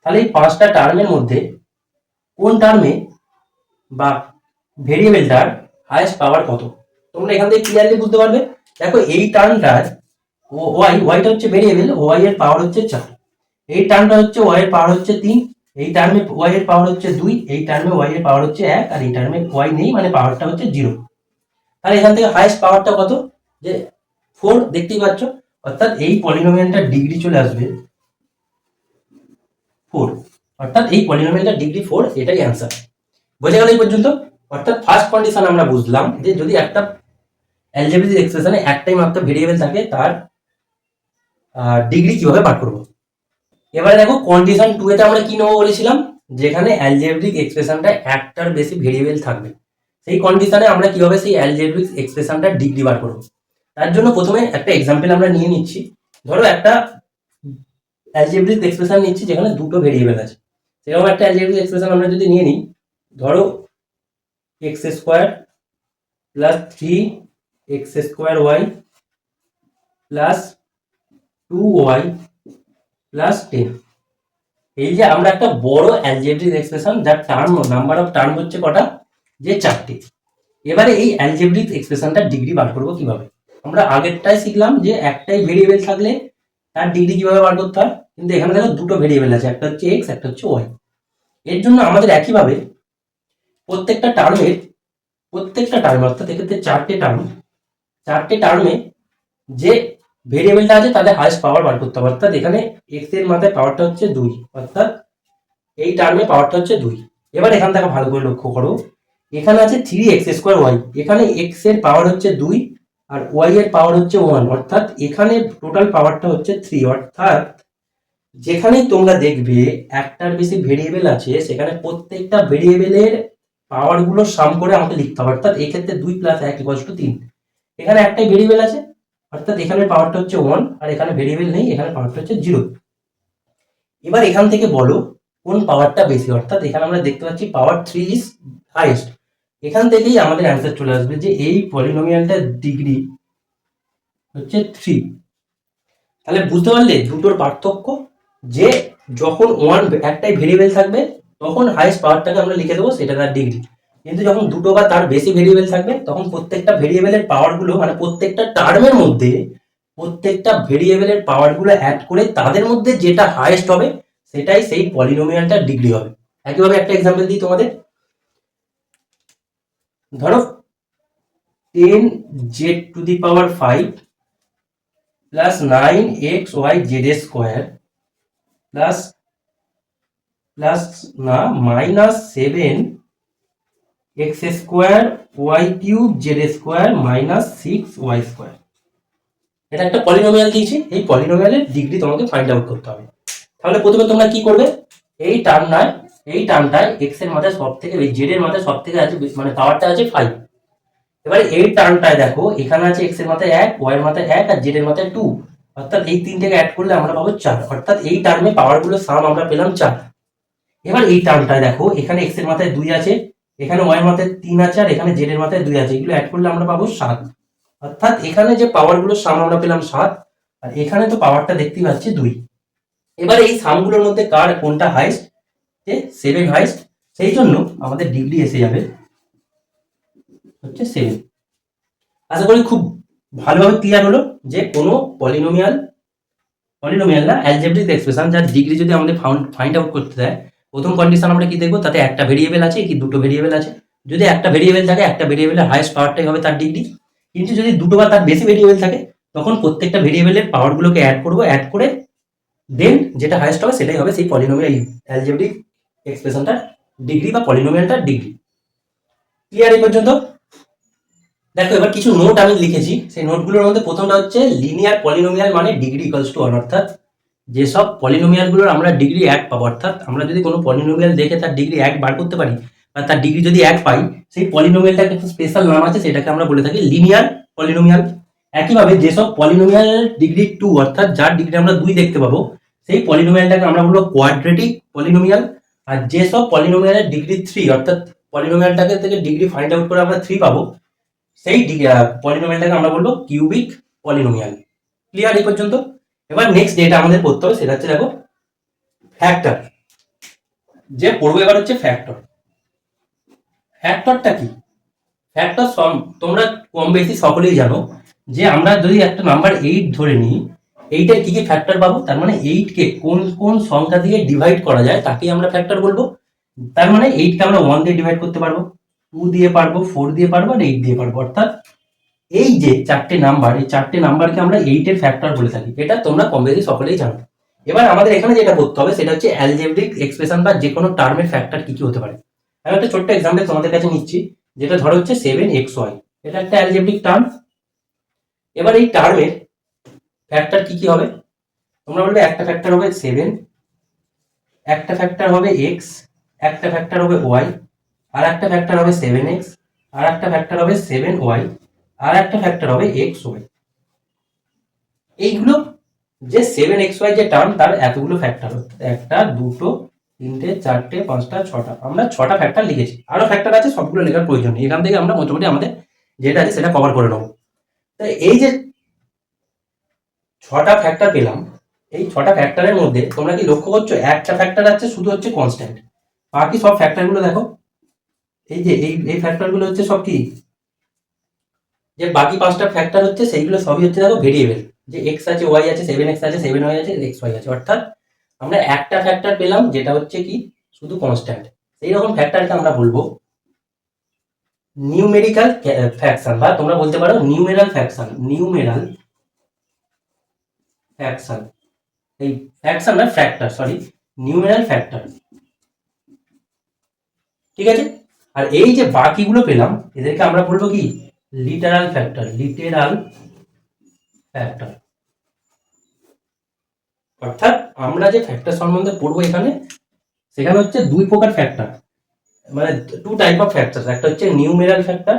তাহলে এই 5টা টার্মের মধ্যে কোন টার্মে বা ভেরিয়েবলটার হাইয়েস্ট পাওয়ার কত, তোমরা এখান থেকে ক্লিয়ারলি বুঝতে পারবে। দেখো এই টার্মটার ওয়াইটা হচ্ছে ভেরিয়েবল, ওয়াই এর পাওয়ার হচ্ছে 4, এই টার্মটা হচ্ছে ওয়াই এর পাওয়ার হচ্ছে 3, এই টার্মে ওয়াই এর পাওয়ার হচ্ছে 2, এই টার্মে ওয়াই এর পাওয়ার হচ্ছে 1, আর এই টার্মে ওয়াই নেই মানে পাওয়ারটা হচ্ছে 0। তাহলে এখান থেকে হাইয়েস্ট পাওয়ারটা কত, যে 4, দেখতেই পাচ্ছ। অর্থাৎ এই পলিনোমিয়ালটার ডিগ্রি চলে আসবে 4, অর্থাৎ এই পলিনোমিয়ালটার ডিগ্রি 4, এটাই অ্যান্সার। বোঝা গেল এই পর্যন্ত? অর্থাৎ ফার্স্ট কন্ডিশন আমরা বুঝলাম যে যদি একটা অ্যালজেব্রিক এক্সপ্রেশনে একটাই মাত্র ভেরিয়েবল থাকে তার ডিগ্রি কিভাবে বার করব। এবারে দেখো কন্ডিশন 2 এতে আমরা কি নেবো বলেছিলাম, যেখানে অ্যালজেব্রিক এক্সপ্রেশনটা একটার বেশি ভেরিয়েবল থাকবে সেই কন্ডিশনে আমরা কিভাবে সেই অ্যালজেব্রিক এক্সপ্রেশনটা ডিগ্রি বার করব। তার জন্য প্রথমে একটা এক্সাম্পল আমরা নিয়ে নিচ্ছি। ধরো একটা অ্যালজেব্রিক এক্সপ্রেশন নিচ্ছি যেখানে দুটো ভেরিয়েবল আছে। সেরকম একটা অ্যালজেব্রিক এক্সপ্রেশন আমরা যদি নিয়ে নিই, ধরো x square plus 3x² y plus 2y plus 10। এই যে আমরা একটা বড় অ্যালজেব্রিক এক্সপ্রেশন যার টার্ম নাম্বার অফ টার্ম হচ্ছে কটা, যে 4টে। এবারে এই অ্যালজেব্রিক এক্সপ্রেশনটার ডিগ্রি বার করবো কিভাবে। আমরা আগেরটাই শিখলাম যে একটাই ভেরিয়েবল থাকলে তার ডিগ্রি কিভাবে বার করতে হয়, কিন্তু এখানে দেখো দুটো ভেরিয়েবল আছে, একটা হচ্ছে এক্স একটা হচ্ছে ওয়াই। এর জন্য আমাদের একইভাবে প্রত্যেকটা টার্মে অর্থাৎ এক্ষেত্রে 4টে টার্মে যে ভেরিয়েবলটা আছে তাদের হাইয়েস্ট পাওয়ার বার করতে হবে। অর্থাৎ এখানে এক্স এর মাথায় পাওয়ারটা হচ্ছে 2, অর্থাৎ এই টার্মে পাওয়ারটা হচ্ছে 2। এবার এখান থেকে ভালো করে লক্ষ্য করো, এখানে আছে 3x²y, এখানে এক্স এর পাওয়ার হচ্ছে 2 আর ওয়াই এর পাওয়ার হচ্ছে 1, অর্থাৎ এখানে টোটাল পাওয়ারটা হচ্ছে 3। অর্থাৎ যেখানেই তোমরা দেখবে একটার বেশি ভেরিয়েবল আছে সেখানে প্রত্যেকটা ভেরিয়েবলের পাওয়ার গুলো সাম করে আমাকে লিখতে হবে। অর্থাৎ এক্ষেত্রে 2 + 1 = 3। এখানে একটাই ভেরিয়েবল আছে, অর্থাৎ এখানে পাওয়ারটা হচ্ছে 1 আর এখানে ভেরিয়েবল নেই, এখানে পাওয়ারটা হচ্ছে 0। এবার এখান থেকে বলো কোন পাওয়ারটা বেশি। অর্থাৎ এখানে আমরা দেখতে পাচ্ছি পাওয়ার 3 ইজ হাইয়েস্ট। এখান থেকেই আমাদের অ্যান্সার চলে আসবে যে এই পলিনোমিয়ালটার ডিগ্রি হচ্ছে 3। তাহলে বুঝতে পারলে দুটোর পার্থক্য, যে যখন একটাই ভেরিয়েবল থাকবে তখন হাইয়েস্ট পাওয়ারটাকে আমরা লিখে দেবো, সেটা তার ডিগ্রি। কিন্তু যখন দুটো বা তার বেশি ভেরিয়েবল থাকবে তখন প্রত্যেকটা ভেরিয়েবলের পাওয়ারগুলো মানে প্রত্যেকটা টার্মের মধ্যে প্রত্যেকটা ভেরিয়েবলের পাওয়ারগুলো অ্যাড করে তাদের মধ্যে যেটা হাইয়েস্ট হবে সেটাই সেই পলিনোমিয়ালটার ডিগ্রি হবে। একইভাবে একটা এক্সাম্পল দিই তোমাদের। ধরো 10z⁵ plus 9xyz² plus minus 7x² minus 6y²। এটা একটা পলিনোমিয়াল দিয়েছি, এই পলিনোমিয়ালের ডিগ্রি তোমাকে ফাইন্ড আউট করতে হবে। তাহলে প্রথমে তোমরা কি করবে, এই টার্মটায় এক্স এর মাথায় সব থেকে জেড এর মাথায় সব থেকে আছে মানে পাওয়ারটা আছে 5। এবারে এই টার্মটায় দেখো এখানে আছে এক্স এর মাথায় 1, ওয়াই এর মাথায় 1 আর জেড এর মাথায় 2, অর্থাৎ এই তিনটাকে অ্যাড করলে আমরা পাবো 4। অর্থাৎ এই টার্মে পাওয়ারগুলো সাম আমরা পেলাম 4। এবার এই টার্মটায় দেখো এখানে এক্স এর মাথায় 2 আছে, এখানে ওয়াই এর মাথায় 3 আছে আর এখানে জেড এর মাথায় 2 আছে, এগুলো অ্যাড করলে আমরা পাবো 7। অর্থাৎ এখানে যে পাওয়ারগুলো সাম আমরা পেলাম 7 আর এখানে তো পাওয়ারটা দেখতেই পাচ্ছি 2। এবার এই সামগুলোর মধ্যে কার কোনটা হাইস্ট, যে 7 হাইস্ট, সেই জন্য আমাদের ডিগ্রি এসে যাবে হচ্ছে 7। আশা করি খুব ভালোভাবে ক্লিয়ার হলো যে কোনো পলিনোমিয়াল না অ্যালজেব্রিক এক্সপ্রেশন যার ডিগ্রি যদি আমাদের ফাইন্ড আউট করতে দেয়, প্রথম কন্ডিশন আমরা কি দেখবো, তাতে একটা ভেরিয়েবল আছে কি দুটো ভেরিয়েবল আছে। যদি একটা ভেরিয়েবল থাকে একটা ভেরিয়েবলের হাইয়েস্ট পাওয়ারটাই হবে তার ডিগ্রি। কিন্তু যদি দুটো বা তার বেশি ভেরিয়েবল থাকে তখন প্রত্যেকটা ভেরিয়েবলের পাওয়ারগুলোকে অ্যাড করবো, অ্যাড করে দেন যেটা হাইয়েস্ট হবে সেটাই হবে সেই পলিনোমিয়াল অ্যালজেব্রিক এক্সপ্রেশনটার ডিগ্রি বা পলিনোমিয়ালটার ডিগ্রি। ক্লিয়ার এই পর্যন্ত? দেখো এবার কিছু নোট আমি লিখেছি, সেই নোটগুলোর মধ্যে প্রথমটা হচ্ছে লিনিয়ার পলিনোমিয়াল মানে ডিগ্রি ইকুয়ালস টু 1। অর্থাৎ যেসব পলিনোমিয়ালগুলোর আমরা ডিগ্রি 1 পাবো, অর্থাৎ আমরা যদি কোনো পলিনোমিয়াল দেখে তার ডিগ্রি 1 বার করতে পারি বা তার ডিগ্রি যদি 1 পাই, সেই পলিনোমিয়ালটার একটা স্পেশাল নাম আছে, সেটাকে আমরা বলে থাকি লিনিয়ার পলিনোমিয়াল। একইভাবে যেসব পলিনোমিয়ালের ডিগ্রি 2 অর্থাৎ যার ডিগ্রি আমরা 2 দেখতে পাবো সেই পলিনোমিয়ালটাকে আমরা বলবো কোয়াড্রেটিক পলিনোমিয়াল। আর যেসব পলিনোমিয়ালের ডিগ্রি 3 অর্থাৎ পলিনোমিয়ালটাকে থেকে ডিগ্রি ফাইন্ড আউট করে আমরা 3 পাবো সেই পলিনোমিয়ালটাকে আমরা বলবো কিউবিক পলিনোমিয়াল। ক্লিয়ার এই পর্যন্ত? এবার নেক্সট যেটা আমাদের পড়তে হবে সেটা হচ্ছে দেখো ফ্যাক্টর। যে পড়বো এবার হচ্ছে ফ্যাক্টর। ফ্যাক্টরটা কি? ফ্যাক্টর তোমরা কম বেশি সকলেই জানো যে আমরা যদি একটা নাম্বার 8 ধরে নিই, 8 এর কি কি ফ্যাক্টর পাবো, তার মানে 8 কে কোন কোন সংখ্যা দিয়ে ডিভাইড করা যায় তাকেই আমরা ফ্যাক্টর বলবো। তার মানে 8 কে আমরা 1 দিয়ে ডিভাইড করতে পারবো, 2 দিয়ে পারবো, 4 দিয়ে পারবো আর 8 দিয়ে পারবো। অর্থাৎ এই যে চারটে নাম্বার, এই চারটে নাম্বারকে আমরা 8 এর ফ্যাক্টর বলে থাকি। এটা তোমরা কম বেশি সকলেই জানো। এবার আমাদের এখানে যেটা করতে হবে সেটা হচ্ছে অ্যালজেব্রিক এক্সপ্রেশন বা যে কোনো টার্মের ফ্যাক্টর কি কি হতে পারে। আমি একটা ছোট্ট এক্সাম্পল তোমাদের কাছে নিচ্ছি। যেটা ধরো হচ্ছে 7xy, এটা একটা অ্যালজেব্রিক টার্ম। এবার এই টার্মের ফ্যাক্টর কি কি হবে? তোমরা বলবে একটা ফ্যাক্টর হবে 7, একটা ফ্যাক্টর হবে x, একটা ফ্যাক্টর হবে y, আর একটা ফ্যাক্টর হবে 7x, আর একটা ফ্যাক্টর হবে 7y, আর একটা ফ্যাক্টর হবে xy। এইগুলো যে 7xy যে টার্ম, তার এতগুলো ফ্যাক্টর, একটা, দুটো, তিনটে, চারটে, পাঁচটা, ছটা, আমরা ছটা ফ্যাক্টর লিখেছি। আরো ফ্যাক্টর আছে, সবগুলো লেখার প্রয়োজন নেই, এখান থেকে আমরা মোটামুটি আমাদের যেটা আছে সেটা কভার করে নেবো। তাই এই যে ছটা ফ্যাক্টর পেলাম, এই ছটা ফ্যাক্টরের মধ্যে তোমরা কি লক্ষ্য করছো একটা ফ্যাক্টর আছে শুধু হচ্ছে কনস্ট্যান্ট, বাকি সব ফ্যাক্টরগুলো দেখো, এই যে এই ফ্যাক্টরগুলো হচ্ছে সব কি, যে বাকি পাঁচটা ফ্যাক্টর হচ্ছে সেইগুলো সবই হচ্ছে দেখো ভেরিয়েবল, যে এক্স আছে, ওয়াই আছে, 7x আছে, 7y আছে, xy আছে। অর্থাৎ আমরা একটা ফ্যাক্টর পেলাম যেটা হচ্ছে কি শুধু কনস্ট্যান্ট। সেই রকম ফ্যাক্টরকে আমরা বলবো নিউমেরিক্যাল ফ্র্যাকশন, বা তোমরা বলতে পারো নিউমেরাল ফ্র্যাকশন। নিউমেরাল ফ্র্যাকশন, এই ফ্র্যাকশন না ফ্যাক্টর, সরি, নিউমেরাল ফ্যাক্টর। ঠিক আছে। আর এই যে বাকিগুলো পেলাম এদেরকে আমরা বলবো কি লিটারাল ফ্যাক্টর। লিটারাল ফ্যাক্টর, অর্থাৎ আমরা যে ফ্যাক্টর সম্বন্ধে পড়বো এখানে, সেখানে হচ্ছে দুই প্রকার ফ্যাক্টর, মানে টু টাইপ অফ ফ্যাক্টর। একটা হচ্ছে নিউমেরাল ফ্যাক্টর,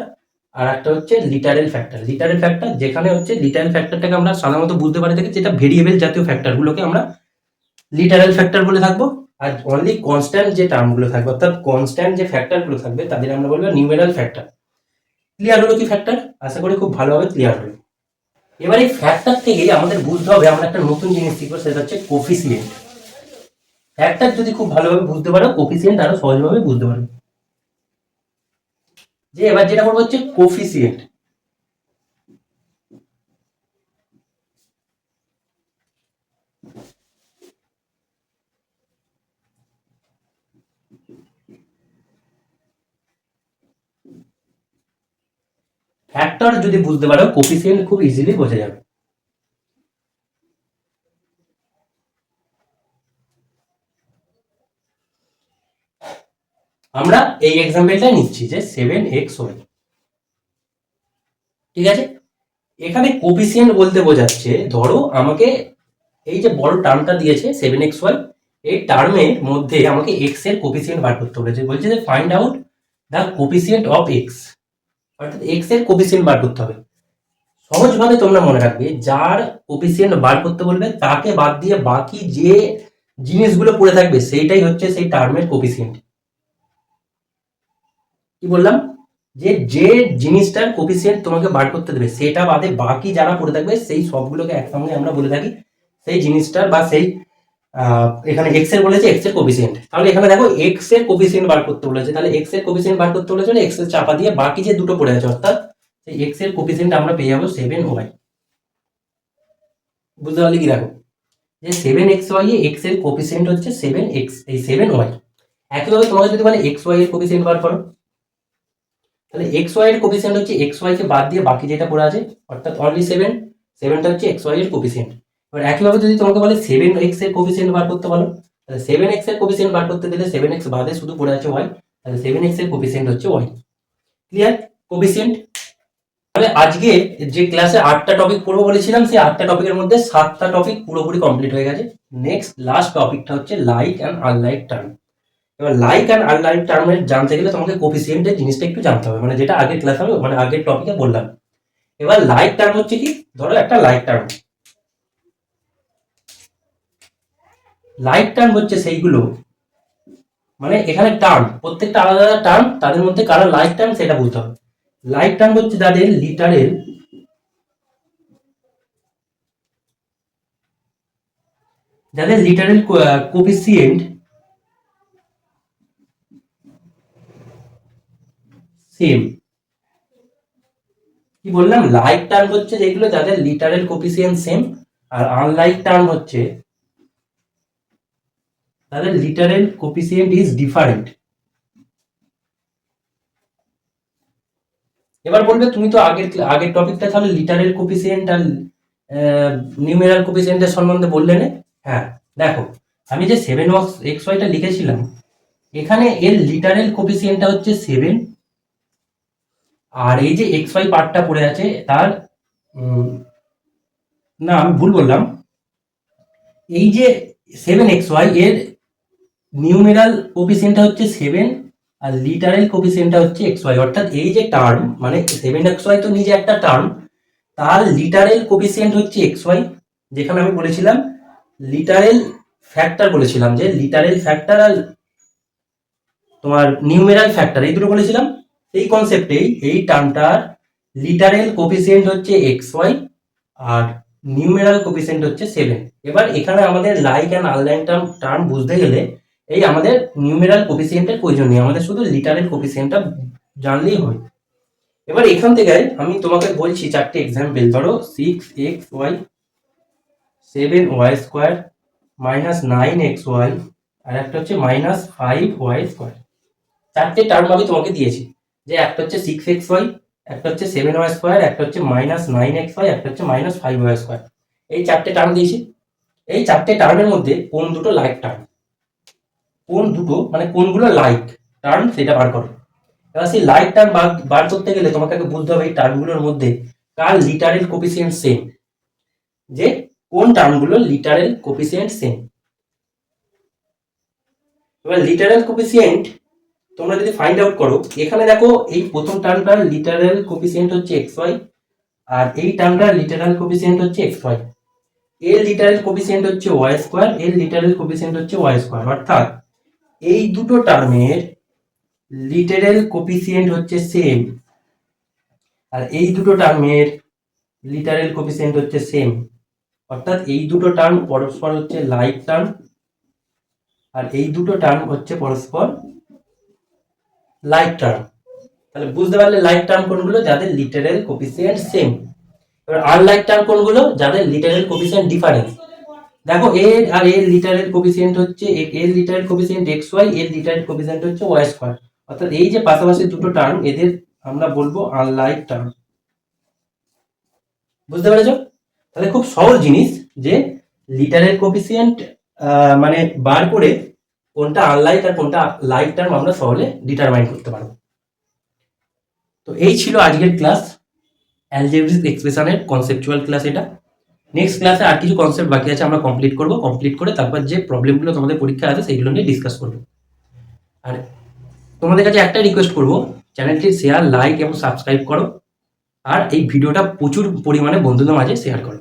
আর একটা হচ্ছে লিটারেল ফ্যাক্টর। লিটারেল ফ্যাক্টর যেখানে হচ্ছে, লিটারেল ফ্যাক্টরটাকে আমরা সাধারণত বুঝতে পারি থেকে, যেটা ভেরিয়েবল জাতীয় ফ্যাক্টরগুলোকে আমরা লিটারাল ফ্যাক্টর বলে থাকবো। আর অনলি কনস্ট্যান্ট যে টার্মগুলো থাকবে, অর্থাৎ কনস্ট্যান্ট যে ফ্যাক্টরগুলো থাকবে, তাদের আমরা বলবো নিউমেরাল ফ্যাক্টর। ক্লিয়ার হলো কি ফ্যাক্টর? আশা করি খুব ভালোভাবে ক্লিয়ার হলো। এবার এই ফ্যাক্টর থেকে আমাদের বুঝতে হবে, আমরা একটা নতুন জিনিস শিখবো, সেটা হচ্ছে কোফিসিয়েন্ট। ফ্যাক্টর যদি খুব ভালোভাবে বুঝতে পারো, কোফিসিয়েন্ট আরো সহজভাবে বুঝতে পারবে। যে এবার যেটা বলবো হচ্ছে কোফিসিয়েন্ট। ফ্যাক্টর যদি বুঝতে পারো, কোফিসিয়েন্ট খুব ইজিলি বোঝা যাবে। আমরা এই এক্সাম্পলটা নিচ্ছি যে 7xy, ঠিক আছে। এখানে কোফিসিয়েন্ট বলতে বোঝাচ্ছে, ধরো আমাকে এই যে বড় টার্মটা দিয়েছে 7xy, এই টার্মের মধ্যে আমাকে x এর কোফিসিয়েন্ট বার করতে বলেছে। বলছে যে find out the coefficient of x, অর্থাৎ x এর কোফিসিয়েন্ট বার করতে হবে। সহজভাবে তোমরা মনে রাখবে, যার কোফিসিয়েন্ট বার করতে বলবে তাকে বাদ দিয়ে বাকি যে জিনিসগুলো পড়ে থাকবে সেইটাই হচ্ছে সেই টার্মের কোফিসিয়েন্ট। কি বললাম? যে জিনিসটার কোফিসিয়েন্ট তোমাকে বার করতে দেবে সেটা বাদে বাকি যারা পড়ে থাকবে সেই সবগুলোকে একসঙ্গে আমরা বলে থাকি সেই জিনিসটার, বা সেই এখানে এক্স এর বলেছে এক্স এর কোফিসিয়েন্ট। তাহলে এখানে দেখো এক্স এর কোফিসিয়েন্ট বার করতে বলেছে, তাহলে এক্স এর কোফিসিয়েন্ট বার করতে বলেছে, এক্স এর চাপা দিয়ে বাকি যে দুটো পড়ে আছে, অর্থাৎ সেই এক্স এর কোফিসিয়েন্ট আমরা পেয়ে যাবো 7y। বুঝতে পারলে কি? দেখো যে 7xy এ এক্স এর কোফিসিয়েন্ট হচ্ছে 7x, এই 7y। একইভাবে তোমাকে যদি বলে xy এর কোফিসিয়েন্ট বার করো, তাহলে xy এর কোফিসিয়েন্ট হচ্ছে xy কে বাদ দিয়ে বাকি যেটা পড়ে আছে, অর্থাৎ অনলি 7, 7টা হচ্ছে xy এর কোফিসিয়েন্ট। এবার একইভাবে যদি তোমাকে বলে 7x এর কোফিসিয়েন্ট বার করতে বলো, তাহলে 7x এর কোফিসিয়েন্ট বার করতে দিলে 7x বাদে শুধু পড়ে আছে y, তাহলে 7x এর কোফিসিয়েন্ট হচ্ছে y। ক্লিয়ার? কোফিসিয়েন্ট। তাহলে আজকে যে ক্লাসে 8টা টপিক পড়বো বলেছিলাম, সেই 8টা টপিকের মধ্যে 7টা টপিক পুরোপুরি কমপ্লিট হয়ে গেছে। নেক্সট লাস্ট টপিকটা হচ্ছে লাইক অ্যান্ড আনলাইক টার্ম। এবার লাইক অ্যান্ড আনলাইক টার্মের জানতে গেলে তোমাকে কোফিসিয়েন্টের জিনিসটা একটু জানতে হবে, মানে যেটা আগের ক্লাসে আমি মানে আগের টপিকে বললাম। এবার লাইক টার্ম হচ্ছে কি, ধরো একটা লাইক টার্ম। লাইক টার্ম হচ্ছে সেইগুলো, মানে এখানে টার্ম প্রত্যেকটা আলাদা আলাদা টার্ম, তাদের মধ্যে কারা লাইক টার্ম সেটা বলতে হবে। লাইক টার্ম হচ্ছে যাদের লিটারেল কোফিসিয়েন্ট সেম। কি বললাম? লাইক টার্ম হচ্ছে যেগুলো যাদের লিটারেল কোফিসিয়েন্ট সেম, আর আনলাইক টার্ম হচ্ছে তাদের লিটারেল কোফিসিয়েন্ট ইজ ডিফারেন্ট। এবার বলবে তুমি তো আগের আগের টপিকটা তাহলে লিটারেল কোফিসিয়েন্ট আর নিউমেরাল কোফিসিয়েন্টের সম্বন্ধে বললে না? হ্যাঁ, দেখো আমি যে 7xy টা লিখেছিলাম, এখানে এর লিটারেল কোফিসিয়েন্টটা হচ্ছে 7, আর এই যে এক্স ওয়াই পার্টটা পড়ে আছে তার উম, না আমি ভুল বললাম, এই যে 7xy এর নিউমেরাল কোফিসিয়েন্টটা হচ্ছে 7 আর লিটারেল কোফিসিয়েন্টটা হচ্ছে xy, অর্থাৎ এই যে টার্ম মানে 7xy তো নিজে একটা টার্ম, তার লিটারেল কোফিসিয়েন্ট হচ্ছে xy। যেখানে আমি বলেছিলাম লিটারেল ফ্যাক্টর, বলেছিলাম যে লিটারেল ফ্যাক্টর আর তোমার নিউমেরাল ফ্যাক্টর এই দুটো বলেছিলাম, এই কনসেপ্টেই এই টার্মটার লিটারেল কোফিসিয়েন্ট হচ্ছে xy আর নিউমেরাল কোফিসিয়েন্ট হচ্ছে 7। এবার এখানে আমাদের লাইক অ্যান্ড আনলাইক টার্ম বুঝতে গেলে এই আমাদের নিউমেরাল কোফিসিয়েন্টের প্রয়োজন নেই, আমাদের শুধু লিটারেল কোফিসিয়েন্টটা জানলেই হয়। এবার এখান থেকে আমি তোমাকে বলছি চারটে এক্সাম্পল, ধরো 6xy, 7y² -9xy, আর একটা হচ্ছে -5y²। চারটে টার্ম আমি তোমাকে দিয়েছি, যে একটা হচ্ছে 6xy, একটা হচ্ছে 7y², একটা হচ্ছে -9xy, একটা হচ্ছে -5y²। এই চারটে টার্ম দিয়েছি। এই চারটে টার্মের মধ্যে কোন দুটো লাইক টার্ম, কোন দুটো মানে কোনগুলো লাইক টার্ম সেটা বার করো। এবার সেই লাইক টার্ম বার করতে গেলে তোমাকে আগে বুঝতে হবে এই টার্মগুলোর মধ্যে কার লিটারেল কোফিসিয়েন্ট সেম, যে কোন টার্মগুলো লিটারেল কোফিসিয়েন্ট সেম। এবার লিটারেল কোফিসিয়েন্ট তোমরা যদি ফাইন্ড আউট করো, এখানে দেখো এই প্রথম টার্মটার লিটারাল কোফিসিয়েন্ট হচ্ছে xy আর এই টার্মটার লিটারাল কোফিসিয়েন্ট হচ্ছে xy। এর লিটারাল কোফিসিয়েন্ট হচ্ছে y², এর লিটারাল কোফিসিয়েন্ট হচ্ছে y², অর্থাৎ এই দুটো টার্মের লিটারাল কোফিসিয়েন্ট হচ্ছে সেম আর এই দুটো টার্মের লিটারাল কোফিসিয়েন্ট হচ্ছে সেম, অর্থাৎ এই দুটো টার্ম পরস্পর হচ্ছে লাইক টার্ম আর এই দুটো টার্ম হচ্ছে পরস্পর লাইক টার্ম। তাহলে বুঝতে পারলে লাইক টার্ম কোনগুলো, যাদের লিটারাল কোফিসিয়েন্ট সেম। এবার আনলাইক টার্ম কোনগুলো, যাদের লিটারাল কোফিসিয়েন্ট ডিফারেন্স। দেখো এর আর এর লিটারাল কোফিসিয়েন্ট হচ্ছে এর লিটারাল কোফিসিয়েন্ট xy, এর লিটারাল কোফিসিয়েন্ট হচ্ছে y², অর্থাৎ এই যে পাশাপাশি দুটো টার্ম এদের আমরা বলবো আনলাইক টার্ম। বুঝতে পেরেছো? তাহলে খুব সহজ জিনিস যে লিটারাল কোফিসিয়েন্ট মানে বার করে কোনটা আনলাইক আর কোনটা লাইক টার্ম আমরা সহজে ডিটারমাইন করতে পারবো। তো এই ছিল আজকের ক্লাস, অ্যালজেব্রিক এক্সপ্রেশনের কনসেপচুয়াল ক্লাস এটা। নেক্সট ক্লাসে আর কিছু কনসেপ্ট বাকি আছে, আমরা কমপ্লিট করব, কমপ্লিট করে তারপর যে প্রবলেমগুলো তোমাদের পরীক্ষা আছে সেইগুলো নিয়ে ডিসকাস করবো। আর তোমাদের কাছে একটা রিকোয়েস্ট করবো, চ্যানেলটি শেয়ার, লাইক এবং সাবস্ক্রাইব করো আর এই ভিডিওটা প্রচুর পরিমাণে বন্ধুদের মাঝে শেয়ার করো।